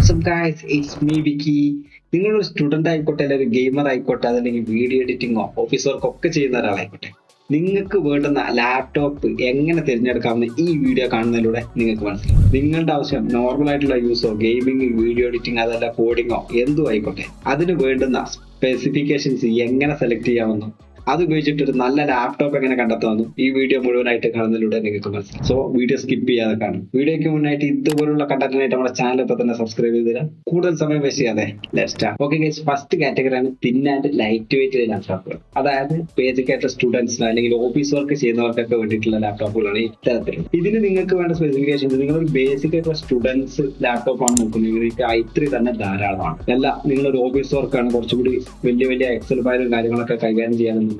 WhatsApp guys, it's me വിക്കി. നിങ്ങളൊരു student ആയിക്കോട്ടെ, അല്ലെങ്കിൽ ഒരു ഗെയിമർ ആയിക്കോട്ടെ, അതല്ലെങ്കിൽ വീഡിയോ എഡിറ്റിങ്ങോ ഓഫീസ് വർക്കോ ഒക്കെ ചെയ്യുന്ന ഒരാളായിക്കോട്ടെ, നിങ്ങൾക്ക് വേണ്ടുന്ന ലാപ്ടോപ്പ് എങ്ങനെ തിരഞ്ഞെടുക്കാമെന്ന് ഈ വീഡിയോ കാണുന്നതിലൂടെ നിങ്ങൾക്ക് മനസ്സിലാവും. നിങ്ങളുടെ ആവശ്യം നോർമൽ ആയിട്ടുള്ള യൂസോ, ഗെയിമിംഗ്, വീഡിയോ എഡിറ്റിംഗ്, അതല്ല കോഡിങ്ങോ എന്തും ആയിക്കോട്ടെ, അതിന് വേണ്ടുന്ന സ്പെസിഫിക്കേഷൻസ് എങ്ങനെ സെലക്ട് ചെയ്യാമെന്നും അത് ഉപയോഗിച്ചിട്ട് ഒരു നല്ല ലാപ്ടോപ്പ് എങ്ങനെ കണ്ടെത്താമെന്നും ഈ വീഡിയോ മുഴുവനായിട്ട് കാണുന്നതിലൂടെ നിങ്ങൾക്ക് മനസ്സിലാവും. സോ വീഡിയോ സ്കിപ്പ് ചെയ്യാതെ കാണും. വീഡിയോയ്ക്ക് മുന്നായിട്ട് ഇതുപോലുള്ള കണ്ടന്റിനായിട്ട് നമ്മുടെ ചാനൽ ഇപ്പൊ തന്നെ സബ്സ്ക്രൈബ് ചെയ്ത് തരാം. കൂടുതൽ സമയം വേസ്റ്റ് ചെയ്യാതെ let's start. Okay guys, first കാറ്റഗറിയാണ് തിൻ ആൻഡ് ലൈറ്റ് വെയിറ്റ് ലാപ്ടോപ്പുകൾ. അതായത് ബേസിക് ആയിട്ടുള്ള സ്റ്റുഡൻസിന് അല്ലെങ്കിൽ ഓഫീസ് വർക്ക് ചെയ്യുന്നവർക്കൊക്കെ വേണ്ടിയിട്ടുള്ള ലാപ്ടോപ്പുകളാണ് ഇത്തരത്തിൽ. ഇതിന് നിങ്ങൾക്ക് വേണ്ട സ്പെസിഫിക്കേഷൻസ്, നിങ്ങളൊരു ബേസിക് ആയിട്ടുള്ള സ്റ്റുഡൻസ് ലാപ്ടോപ്പ് ആണ് നോക്കുന്നത്, നിങ്ങൾക്ക് i3 തന്നെ ധാരാളമാണ്. അല്ല, നിങ്ങളൊരു ഓഫീസ് വർക്കാണ്, കുറച്ചുകൂടി വലിയ വലിയ എക്സൽ ഫയലും കാര്യങ്ങളൊക്കെ കൈകാര്യം ചെയ്യാനുണ്ടെങ്കിൽ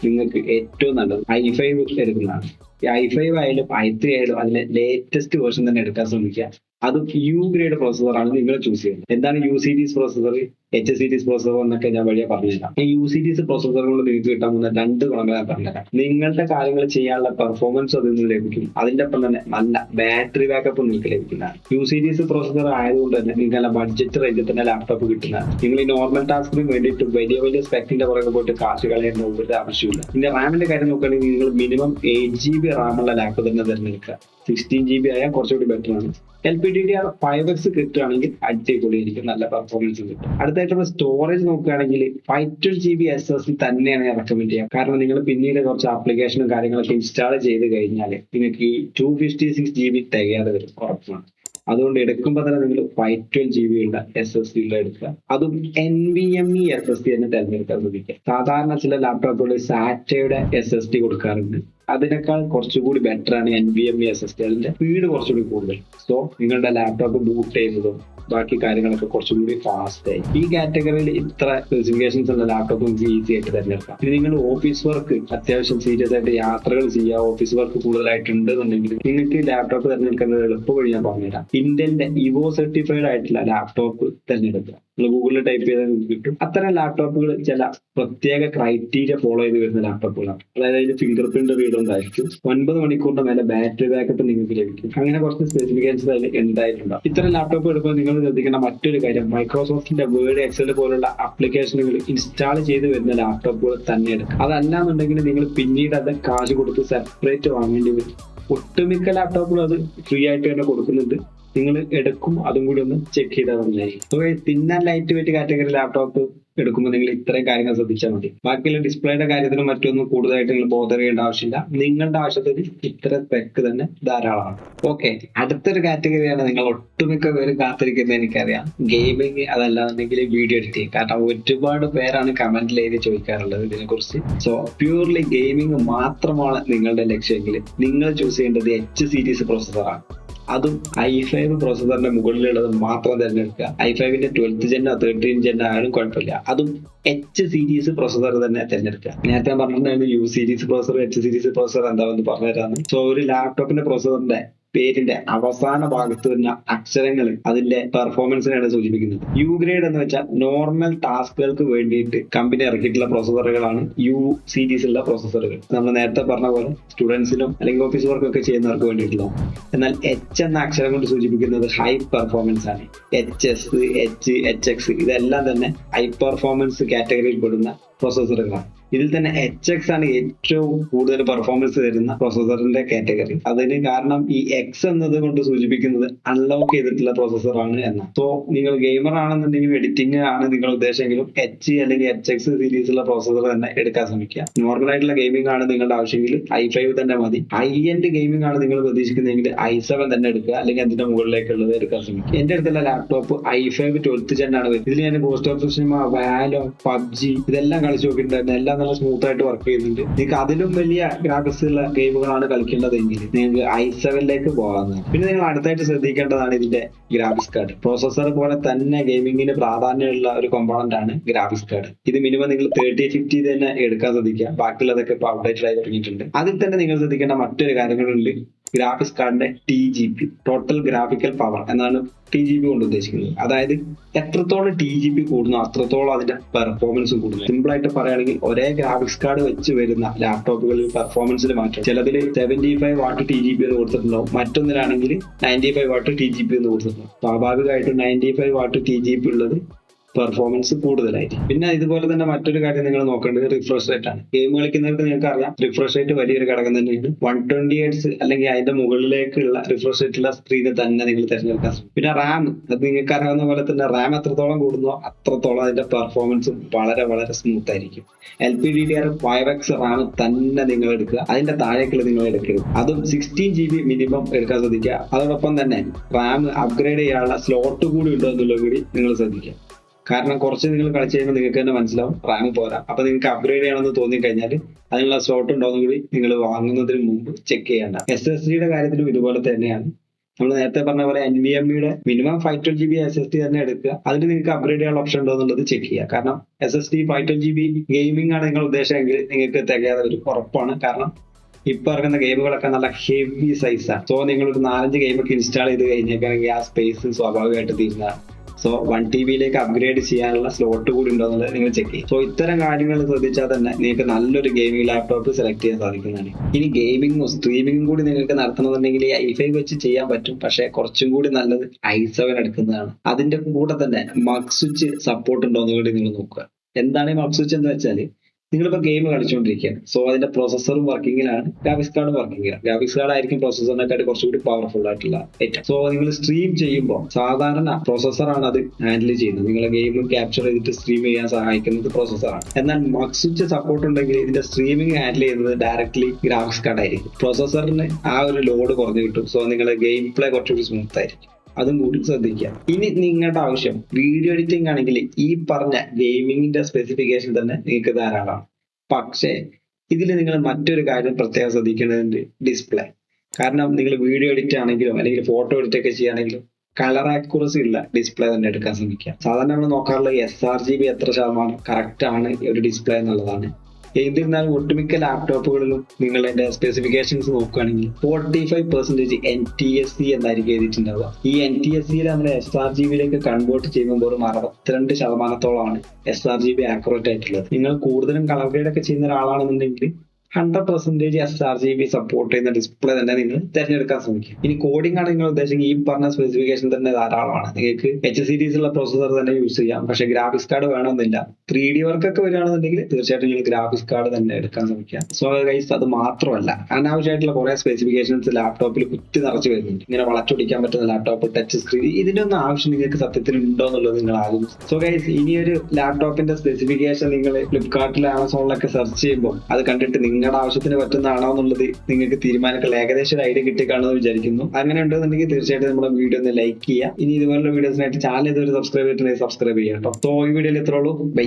നിങ്ങൾക്ക് ഏറ്റവും നല്ലത് i5 എടുക്കുന്നതാണ്. i5 ആയാലും i3 ആയാലും അതിലെ ലേറ്റസ്റ്റ് വേർഷൻ തന്നെ എടുക്കാൻ ശ്രമിക്കുക. അതും യു ഗ്രേഡ് പ്രോസസറാണ് നിങ്ങൾ ചൂസ് ചെയ്യുന്നത്. എന്താണ് U series processor, H series processor എന്നൊക്കെ ഞാൻ വഴിയെ പറഞ്ഞുതരാം. ഈ യു സീരീസ് പ്രോസസർ കൊണ്ട് നിങ്ങൾക്ക് കിട്ടാൻ പോകുന്ന രണ്ട് ഗുണങ്ങൾ ഞാൻ പറഞ്ഞുതരാം. നിങ്ങളുടെ കാര്യങ്ങൾ ചെയ്യാനുള്ള പെർഫോമൻസ് അതിൽ നിന്ന് ലഭിക്കും, അതിന്റെ ഒപ്പം തന്നെ നല്ല ബാറ്ററി ബാക്കപ്പ് നിങ്ങൾക്ക് ലഭിക്കുന്നതാണ്. യു സീരീസ് പ്രോസസർ ആയതുകൊണ്ട് തന്നെ നിങ്ങൾക്ക് നല്ല ബഡ്ജറ്റ് റേഞ്ചിൽ തന്നെ ലാപ്ടോപ്പ് കിട്ടുന്നതാണ്. നിങ്ങൾ ഈ നോർമൽ ടാസ്കിന് വേണ്ടിയിട്ട് വലിയ വലിയ സ്പെക്കിന്റെ പുറകെ പോയിട്ട് കാശ് കളയേണ്ട ഒരു ആവശ്യമില്ല. ഇതിന്റെ റാമിന്റെ കാര്യം നോക്കുകയാണെങ്കിൽ നിങ്ങൾ മിനിമം 8GB റാമുള്ള ലാപ്പ് തന്നെ തിരഞ്ഞെടുക്കുക. 16GB ആയാൽ കുറച്ചുകൂടി ബെറ്റർ ആണ്. LPDDR5X കിട്ടുകയാണെങ്കിൽ അടിപൊളിയായിരിക്കും, നല്ല പെർഫോമൻസ് കിട്ടും. അടുത്തായിട്ടുള്ള സ്റ്റോറേജ് നോക്കുകയാണെങ്കിൽ 512GB SSD തന്നെയാണ് ഞാൻ റെക്കമെൻഡ് ചെയ്യുക. കാരണം നിങ്ങൾ പിന്നീട് കുറച്ച് ആപ്ലിക്കേഷനും കാര്യങ്ങളൊക്കെ ഇൻസ്റ്റാൾ ചെയ്ത് കഴിഞ്ഞാൽ നിങ്ങൾക്ക് ഈ 256GB തികയാതെ വരും, ഉറപ്പാണ്. അതുകൊണ്ട് എടുക്കുമ്പോൾ തന്നെ നിങ്ങൾ 512GB ഉള്ള SSD എടുക്കുക. അതും NVMe SSD തന്നെ തിരഞ്ഞെടുക്കാൻ ശ്രമിക്കുക. സാധാരണ ചില ലാപ്ടോപ്പുകളിൽ സാറ്റയുടെ SSD കൊടുക്കാറുണ്ട്. അതിനേക്കാൾ കുറച്ചുകൂടി ബെറ്റർ ആണ് NVMe SSD. അതിന്റെ സ്പീഡ് കുറച്ചുകൂടി കൂടുതൽ. സോ നിങ്ങളുടെ ലാപ്ടോപ്പ് ബൂട്ട് ചെയ്യുന്നതും ബാക്കി കാര്യങ്ങളൊക്കെ കുറച്ചുകൂടി ഫാസ്റ്റ് ആയി. ഈ കാറ്റഗറിയിൽ ഇത്ര സ്പെസിഫിക്കേഷൻസ് ഉള്ള ലാപ്ടോപ്പ് നിങ്ങൾക്ക് ഈസി ആയിട്ട് തിരഞ്ഞെടുക്കാം. ഇനി നിങ്ങൾ ഓഫീസ് വർക്ക് അത്യാവശ്യം സീരിയസ് ആയിട്ട് യാത്രകൾ ചെയ്യുക, ഓഫീസ് വർക്ക് കൂടുതലായിട്ടുണ്ട് എന്നുണ്ടെങ്കിൽ നിങ്ങൾക്ക് ലാപ്ടോപ്പ് തിരഞ്ഞെടുക്കുന്നത് എളുപ്പ വഴി ഞാൻ പറഞ്ഞുതരാം. ഇന്റലിന്റെ ഇവോ സർട്ടിഫൈഡ് ആയിട്ടുള്ള ലാപ്ടോപ്പ് തിരഞ്ഞെടുക്കുക. നിങ്ങൾ ഗൂഗിളിൽ ടൈപ്പ് ചെയ്താൽ നിങ്ങൾക്ക് കിട്ടും. അത്തരം ലാപ്ടോപ്പുകൾ ചില പ്രത്യേക ക്രൈറ്റീരിയ ഫോളോ ചെയ്ത് വരുന്ന ലാപ്ടോപ്പുകളാണ്. അതായത് അതിന് ഫിംഗർ പ്രിന്റ് റീഡ് ഉണ്ടായിരിക്കും, 9 മണിക്കൂറിന്റെ മേലെ ബാറ്ററി ബാക്കപ്പ് നിങ്ങൾക്ക് ലഭിക്കും. അങ്ങനെ കുറച്ച് സ്പെസിഫിക്കേഷൻസ് അതിൽ ഉണ്ടായിട്ടുണ്ടാവും. ഇത്തരം ലാപ്ടോപ്പ് എടുക്കുമ്പോൾ നിങ്ങൾ ശ്രദ്ധിക്കേണ്ട മറ്റൊരു കാര്യം, മൈക്രോസോഫ്റ്റിന്റെ വേർഡ്, എക്സൽ പോലുള്ള ആപ്ലിക്കേഷനുകൾ ഇൻസ്റ്റാൾ ചെയ്ത് വരുന്ന ലാപ്ടോപ്പുകൾ തന്നെ എടുക്കും. അതല്ലാന്നുണ്ടെങ്കിൽ നിങ്ങൾ പിന്നീട് അത് കാശ് കൊടുത്ത് സെപ്പറേറ്റ് വാങ്ങേണ്ടി വരും. ഒട്ടുമിക്ക ലാപ്ടോപ്പുകൾ അത് ഫ്രീ ആയിട്ട് തന്നെ കൊടുക്കുന്നുണ്ട്. നിങ്ങൾ എടുക്കും, അതും കൂടി ഒന്ന് ചെക്ക് ചെയ്താൽ നന്നായിരിക്കും. Thin and light weight category laptop എടുക്കുമ്പോൾ നിങ്ങൾ ഇത്രയും കാര്യങ്ങൾ ശ്രദ്ധിച്ചാൽ മതി. ബാക്കിയുള്ള ഡിസ്പ്ലേയുടെ കാര്യത്തിനും മറ്റൊന്നും കൂടുതലായിട്ട് നിങ്ങൾ ബോധർ ചെയ്യേണ്ട ആവശ്യമില്ല. നിങ്ങളുടെ ആവശ്യത്തിന് ഇത്ര സ്പെക്ക് തന്നെ ധാരാളമാണ്. ഓക്കെ, അടുത്തൊരു കാറ്റഗറിയാണ് നിങ്ങൾ ഒട്ടുമിക്ക പേര് കാത്തിരിക്കുന്നത് എനിക്കറിയാം, ഗെയിമിംഗ്, അതല്ലാന്നുണ്ടെങ്കിൽ വീഡിയോ എഡിറ്റിംഗ്. കാരണം ഒരുപാട് പേരാണ് കമന്റിൽ എഴുതി ചോദിക്കാറുള്ളത് ഇതിനെ കുറിച്ച്. സോ പ്യൂർലി ഗെയിമിംഗ് മാത്രമാണ് നിങ്ങളുടെ ലക്ഷ്യമെങ്കിൽ നിങ്ങൾ ചൂസ് ചെയ്യേണ്ടത് എച്ച് സീരീസ് പ്രോസസറാണ്. അതും i5 പ്രോസസറിന്റെ മുകളിലുള്ളത് മാത്രം തിരഞ്ഞെടുക്കുക. i5ന്റെ 12th Gen 13th Gen ആയാലും കുഴപ്പമില്ല. അതും എച്ച് സീരീസ് പ്രോസസർ തന്നെ തിരഞ്ഞെടുക്കുക. നേരത്തെ ഞാൻ പറഞ്ഞിട്ടുണ്ടായിരുന്നു U series processor, H series processor എന്താണെന്ന് പറഞ്ഞുതരാന്ന്. സോ ഒരു ലാപ്ടോപ്പിന്റെ പ്രോസസറിന്റെ പേരിന്റെ അവസാന ഭാഗത്ത് വരുന്ന അക്ഷരങ്ങൾ അതിന്റെ പെർഫോമൻസിനെയാണ് സൂചിപ്പിക്കുന്നത്. യു ഗ്രേഡ് എന്ന് വെച്ചാൽ നോർമൽ ടാസ്കുകൾക്ക് വേണ്ടിയിട്ട് കമ്പനി ഇറക്കിയിട്ടുള്ള പ്രോസസറുകളാണ് യു സീരീസിലുള്ള പ്രോസസറുകൾ. നമ്മൾ നേരത്തെ പറഞ്ഞ പോലെ സ്റ്റുഡൻസിനും അല്ലെങ്കിൽ ഓഫീസ് വർക്കൊക്കെ ചെയ്യുന്നവർക്ക് വേണ്ടിയിട്ടുള്ള. എന്നാൽ എച്ച് എന്ന അക്ഷരം കൊണ്ട് സൂചിപ്പിക്കുന്നത് ഹൈ പെർഫോമൻസ് ആണ്. HS, HX ഇതെല്ലാം തന്നെ ഹൈ പെർഫോമൻസ് കാറ്റഗറിയിൽ പെടുന്ന പ്രോസസറുകളാണ്. ഇതിൽ തന്നെ HX ആണ് ഏറ്റവും കൂടുതൽ പെർഫോമൻസ് തരുന്ന പ്രോസസറിന്റെ കാറ്റഗറി. അതിന് കാരണം ഈ X എന്നത് കൊണ്ട് സൂചിപ്പിക്കുന്നത് അൺലോക്ക് ചെയ്തിട്ടുള്ള പ്രോസസറാണ് എന്നാണ്. സോ നിങ്ങൾ ഗെയിമർ ആണെന്നുണ്ടെങ്കിൽ, എഡിറ്റിംഗ് ആണ് നിങ്ങൾ ഉദ്ദേശമെങ്കിലും H അല്ലെങ്കിൽ HX സീരീസിലുള്ള പ്രോസസർ തന്നെ എടുക്കാൻ ശ്രമിക്കുക. നോർമൽ ആയിട്ടുള്ള ഗെയിമിംഗ് ആണ് നിങ്ങളുടെ ആവശ്യമെങ്കിൽ i5 തന്നെ മതി. ഹൈ എൻഡ് ഗെയിമിംഗ് ആണ് നിങ്ങൾ പ്രതീക്ഷിക്കുന്നതെങ്കിൽ i7 തന്നെ എടുക്കുക, അല്ലെങ്കിൽ അതിന്റെ മുകളിലേക്കുള്ളത് എടുക്കാൻ ശ്രമിക്കുക. എന്റെ അടുത്തുള്ള ലാപ്ടോപ്പ് i5 12th Gen ആണ് വരുന്നത്. ഇതിൽ ഞാൻ ഗോസ്റ്റ് ഓഫ് സുഷിമ, വാലോ, പബ്ജി ഇതെല്ലാം കളിച്ചു നോക്കിയിട്ടുണ്ടായിരുന്നു. എല്ലാം നല്ല സ്മൂത്ത് ആയിട്ട് വർക്ക് ചെയ്യുന്നുണ്ട്. നിങ്ങൾക്ക് അതിലും വലിയ ഗ്രാഫിക്സ് ഉള്ള ഗെയിമുകളാണ് കളിക്കേണ്ടതെങ്കിൽ നിങ്ങൾക്ക് i7ലേക്ക് പോകാവുന്നതാണ്. പിന്നെ നിങ്ങൾ അടുത്തായിട്ട് ശ്രദ്ധിക്കേണ്ടതാണ് ഇതിന്റെ ഗ്രാഫിക്സ് കാർഡ്. പ്രോസസർ പോലെ തന്നെ ഗെയിമിങ്ങിന് പ്രാധാന്യമുള്ള ഒരു കോമ്പോണന്റ് ആണ് ഗ്രാഫിക്സ് കാർഡ്. ഇത് മിനിമം നിങ്ങൾ 3050 തന്നെ എടുക്കാൻ ശ്രദ്ധിക്കുക. ബാക്കിയുള്ളതൊക്കെ ഇപ്പോൾ അപ്ഡേറ്റഡ് ആയി തുടങ്ങിയിട്ടുണ്ട്. അതിൽ തന്നെ നിങ്ങൾ ശ്രദ്ധിക്കേണ്ട മറ്റൊരു കാര്യങ്ങളുണ്ട്, ഗ്രാഫിക്സ് കാർഡിന്റെ TGP, ടോട്ടൽ ഗ്രാഫിക്കൽ പവർ എന്നാണ് TGP കൊണ്ട് ഉദ്ദേശിക്കുന്നത്. അതായത് എത്രത്തോളം TGP കൂടുന്നു അത്രത്തോളം അതിന്റെ പെർഫോമൻസ് കൂടുന്നു. സിമ്പിൾ ആയിട്ട് പറയുകയാണെങ്കിൽ ഒരേ ഗ്രാഫിക്സ് കാർഡ് വെച്ച് വരുന്ന ലാപ്ടോപ്പുകളിൽ പെർഫോമൻസിൽ മാറ്റം. ചിലതിൽ 75 വാട്ട് TGP എന്ന് കൊടുത്തിട്ടുണ്ടാവും, മറ്റൊന്നിലാണെങ്കിൽ 95 വാട്ട് TGP എന്ന് കൊടുത്തിട്ടുണ്ടാവും. സ്വാഭാവികമായിട്ടും 95 വാട്ട് TGP ഉള്ളത് പെർഫോമൻസ് കൂടുതലായിരിക്കും. പിന്നെ ഇതുപോലെ തന്നെ മറ്റൊരു കാര്യം നിങ്ങൾ നോക്കേണ്ടത് റിഫ്രഷ് റേറ്റ് ആണ്. ഗെയിം കളിക്കുന്നവർക്ക് നിങ്ങൾക്ക് അറിയാം റിഫ്രഷ് റേറ്റ് വലിയൊരു ഘടകം തന്നെയാണ്. 120 Hz അല്ലെങ്കിൽ അതിന്റെ മുകളിലേക്കുള്ള റിഫ്രഷ് റേറ്റുള്ള സ്ക്രീന് തന്നെ നിങ്ങൾ തിരഞ്ഞെടുക്കാൻ ശ്രമിക്കും. പിന്നെ റാം, അത് നിങ്ങൾക്ക് അറിയാവുന്ന പോലെ തന്നെ റാം എത്രത്തോളം കൂടുന്നോ അത്രത്തോളം അതിന്റെ പെർഫോമൻസും വളരെ വളരെ സ്മൂത്ത് ആയിരിക്കും. LPDDR5X റാം തന്നെ നിങ്ങൾ എടുക്കുക, അതിന്റെ താഴേക്കുള്ള നിങ്ങൾ എടുക്കരുത്. അതും 16 GB മിനിമം എടുക്കാൻ ശ്രദ്ധിക്കുക. അതോടൊപ്പം തന്നെ റാം അപ്ഗ്രേഡ് ചെയ്യാനുള്ള സ്ലോട്ട് കൂടി ഉണ്ടോ എന്നുള്ളത് കൂടി നിങ്ങൾ ശ്രദ്ധിക്കുക. കാരണം കുറച്ച് നിങ്ങൾ കളിച്ച് കഴിയുമ്പോൾ നിങ്ങൾക്ക് തന്നെ മനസ്സിലാവും റാം പോരാ. അപ്പൊ നിങ്ങൾക്ക് അപ്ഗ്രേഡ് ചെയ്യണമെന്ന് തോന്നിക്കഴിഞ്ഞാൽ അതിനുള്ള സ്ലോട്ട് ഉണ്ടോയെന്ന് കൂടി നിങ്ങൾ വാങ്ങുന്നതിന് മുമ്പ് ചെക്ക് ചെയ്യേണ്ട. SSD കാര്യത്തിലും ഇതുപോലെ തന്നെയാണ്. നമ്മൾ നേരത്തെ പറഞ്ഞ പോലെ NVMe മിനിമം 512 GB SSD തന്നെ എടുക്കുക. അതിന് നിങ്ങൾക്ക് അപ്ഗ്രേഡ് ചെയ്യാനുള്ള ഓപ്ഷൻ ഉണ്ടോ എന്നുള്ളത് ചെക്ക് ചെയ്യുക. കാരണം SSD 512 GB ഗെയിമിംഗ് ആണ് നിങ്ങൾ ഉദ്ദേശമെങ്കിൽ നിങ്ങൾക്ക് തികയാതെ ഒരു ഉറപ്പാണ്. കാരണം ഇപ്പൊ ഇറങ്ങുന്ന ഗെയിമുകളൊക്കെ നല്ല ഹെവി സൈസാണ്. സോ നിങ്ങൾ ഒരു 4-5 ഗെയിമൊക്കെ ഇൻസ്റ്റാൾ ചെയ്ത് കഴിഞ്ഞേക്കാണെങ്കിൽ ആ സ്പേസ് സ്വാഭാവികമായിട്ട് തീരുന്നതാണ്. സോ 1 TB അപ്ഗ്രേഡ് ചെയ്യാനുള്ള സ്ലോട്ട് കൂടി ഉണ്ടോ എന്നുള്ളത് നിങ്ങൾ ചെക്ക് ചെയ്യും. സോ ഇത്തരം കാര്യങ്ങൾ ശ്രദ്ധിച്ചാൽ തന്നെ നിങ്ങൾക്ക് നല്ലൊരു ഗെയിമിംഗ് ലാപ്ടോപ്പ് സെലക്ട് ചെയ്യാൻ സാധിക്കുന്നതാണ്. ഇനി ഗെയിമിംഗും സ്ട്രീമിംഗും കൂടി നിങ്ങൾക്ക് നടത്തണമെന്നുണ്ടെങ്കിൽ i5 വെച്ച് ചെയ്യാൻ പറ്റും. പക്ഷെ കുറച്ചും കൂടി നല്ലത് i7 എടുക്കുന്നതാണ്. അതിന്റെ കൂടെ തന്നെ മഗ് സ്വിച്ച് സപ്പോർട്ട് ഉണ്ടോ എന്ന് കൂടി നിങ്ങൾ നോക്കുക. എന്താണ് ഈ മഗ് സ്വിച്ച് എന്ന് വെച്ചാൽ നിങ്ങളിപ്പോൾ ഗെയിം കളിച്ചുകൊണ്ടിരിക്കുകയാണ്. സോ അതിന്റെ പ്രോസസ്സറും വർക്കിങ്ങിലാണ്, ഗ്രാഫിക്സ് കാർഡും വർക്കിങ്ങിലാണ്. ഗ്രാഫിക്സ് കാർഡ് ആയിരിക്കും പ്രോസസ്സറിനെക്കാട്ടി കുറച്ചുകൂടി പവർഫുൾ ആയിട്ടുള്ള ഐറ്റം. സോ നിങ്ങൾ സ്ട്രീം ചെയ്യുമ്പോൾ സാധാരണ പ്രോസസ്സറാണ് അത് ഹാൻഡിൽ ചെയ്യുന്നത്. നിങ്ങളെ ഗെയിം ക്യാപ്ചർ ചെയ്തിട്ട് സ്ട്രീം ചെയ്യാൻ സഹായിക്കുന്നത് പ്രോസസ്സറാണ്. എന്നാൽ മഗ് സ്വിച്ച് സപ്പോർട്ട് ഉണ്ടെങ്കിൽ ഇതിന്റെ സ്ട്രീമിംഗ് ഹാൻഡിൽ ചെയ്യുന്നത് ഡയറക്ട്ലി ഗ്രാഫിക്സ് കാർഡ് ആയിരിക്കും. പ്രോസസ്സറിന് ആ ഒരു ലോഡ് കുറഞ്ഞു കിട്ടും. സോ നിങ്ങളുടെ ഗെയിം പ്ലേ കുറച്ചുകൂടി സ്മൂത്ത് ആയിരിക്കും. അതും കൂടി ശ്രദ്ധിക്കുക. ഇനി നിങ്ങളുടെ ആവശ്യം വീഡിയോ എഡിറ്റിംഗ് ആണെങ്കിൽ ഈ പറഞ്ഞ ഗെയിമിങ്ങിന്റെ സ്പെസിഫിക്കേഷൻ തന്നെ നിങ്ങൾക്ക് ധാരാളമാണ്. പക്ഷേ ഇതിൽ നിങ്ങൾ മറ്റൊരു കാര്യം പ്രത്യേകം ശ്രദ്ധിക്കേണ്ടതുണ്ട്, ഡിസ്പ്ലേ. കാരണം നിങ്ങൾ വീഡിയോ എഡിറ്റ് ആണെങ്കിലും അല്ലെങ്കിൽ ഫോട്ടോ എഡിറ്റ് ഒക്കെ ചെയ്യുകയാണെങ്കിലും കളർ ആക്യുറസി ഉള്ള ഡിസ്പ്ലേ തന്നെ എടുക്കാൻ ശ്രമിക്കുക. സാധാരണ നമ്മൾ നോക്കാറുള്ളത് sRGB എത്ര ശതമാനം കറക്റ്റ് ആണ് ഒരു ഡിസ്പ്ലേ എന്നുള്ളതാണ്. എന്നിരുന്നാലും ഒട്ടുമിക്ക ലാപ്ടോപ്പുകളിലും നിങ്ങൾ അതിന്റെ സ്പെസിഫിക്കേഷൻസ് നോക്കുകയാണെങ്കിൽ 45% NTSC എന്നായിരിക്കും എഴുതിയിട്ടുണ്ടാവുക. ഈ NTSCയിൽ നമ്മൾ sRGBയിലേക്ക് കൺവേർട്ട് ചെയ്യുമ്പോൾ 62% sRGB ആക്യുറേറ്റ് ആയിട്ടുള്ളത്. നിങ്ങൾ കൂടുതലും കളർ ഗ്രേഡ് ഒക്കെ ചെയ്യുന്ന ഒരാളാണെന്നുണ്ടെങ്കിൽ 100% sRGB സപ്പോർട്ട് ചെയ്യുന്ന ഡിസ്പ്ലേ തന്നെ നിങ്ങൾ തിരഞ്ഞെടുക്കാൻ ശ്രമിക്കുക. ഇനി കോഡിംഗ് ആണ് നിങ്ങൾ ഉദ്ദേശിക്കുന്നത്, ഈ പറഞ്ഞ സ്പെസിഫിക്കേഷൻ തന്നെ ധാരാളമാണ്. നിങ്ങൾക്ക് H series ഉള്ള പ്രോസസർ തന്നെ യൂസ് ചെയ്യാം. പക്ഷേ ഗ്രാഫിക്സ് കാർഡ് വേണമെന്നില്ല. 3D വർക്ക് ഒക്കെ വരികയാണെന്നുണ്ടെങ്കിൽ തീർച്ചയായിട്ടും നിങ്ങൾ ഗ്രാഫിക്സ് കാർഡ് തന്നെ എടുക്കാൻ ശ്രമിക്കുക. സോ ഗൈസ്, അത് മാത്രമല്ല അനാവശ്യമായിട്ടുള്ള കുറെ സ്പെസിഫിക്കേഷൻസ് ലാപ്ടോപ്പിൽ കുത്തി നിറച്ച് വരുന്നുണ്ട്. ഇങ്ങനെ വളച്ചൊടിക്കാൻ പറ്റുന്ന ലാപ്ടോപ്പ്, ടച്ച് സ്ക്രീൻ, ഇതിന്റെ ഒന്നും ആവശ്യം നിങ്ങൾക്ക് സത്യത്തിൽ ഉണ്ടോ എന്നുള്ളത് നിങ്ങൾ ആലോചിക്കും. സോ ഗൈസ്, ഇനിയൊരു ലാപ്ടോപ്പിന്റെ സ്പെസിഫിക്കേഷൻ നിങ്ങൾ ഫ്ലിപ്കാർട്ടിൽ ആമസോണിലൊക്കെ സെർച്ച് ചെയ്യുമ്പോൾ അത് കണ്ടിട്ട് നിങ്ങളുടെ ആവശ്യത്തിന് പറ്റുന്നതാണോ എന്നുള്ളത് നിങ്ങൾക്ക് തീരുമാനിക്കാനുള്ള ഏകദേശം ഒരു ഐഡിയ കിട്ടിക്കാണെന്ന് വിചാരിക്കുന്നു. അങ്ങനെ ഉണ്ടെന്നുണ്ടെങ്കിൽ തീർച്ചയായിട്ടും നമ്മുടെ വീഡിയോ ഒന്ന് ലൈക്ക് ചെയ്യുക. ഇനി ഇതുപോലുള്ള വീഡിയോസിനായിട്ട് ചാനൽ ഇതുവരെ സബ്സ്ക്രൈബ് ചെയ്തിട്ടുണ്ടെങ്കിൽ സബ്സ്ക്രൈബ് ചെയ്യാം കേട്ടോ. സോ ഈ വീഡിയോയിൽ ഇത്രയുള്ളൂ. ബൈ.